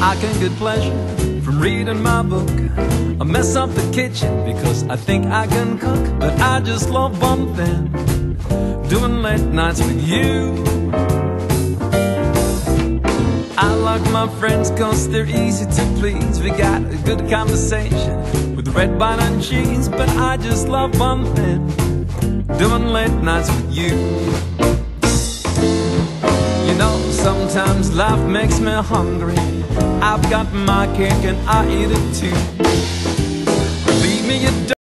I can get pleasure from reading my book. I mess up the kitchen because I think I can cook. But I just love one thing, doing late nights with you. I like my friends cause they're easy to please. We got a good conversation with red wine and cheese. But I just love one thing, doing late nights with you. You know, sometimes life makes me hungry. I've got my cake and I eat it too. Leave me a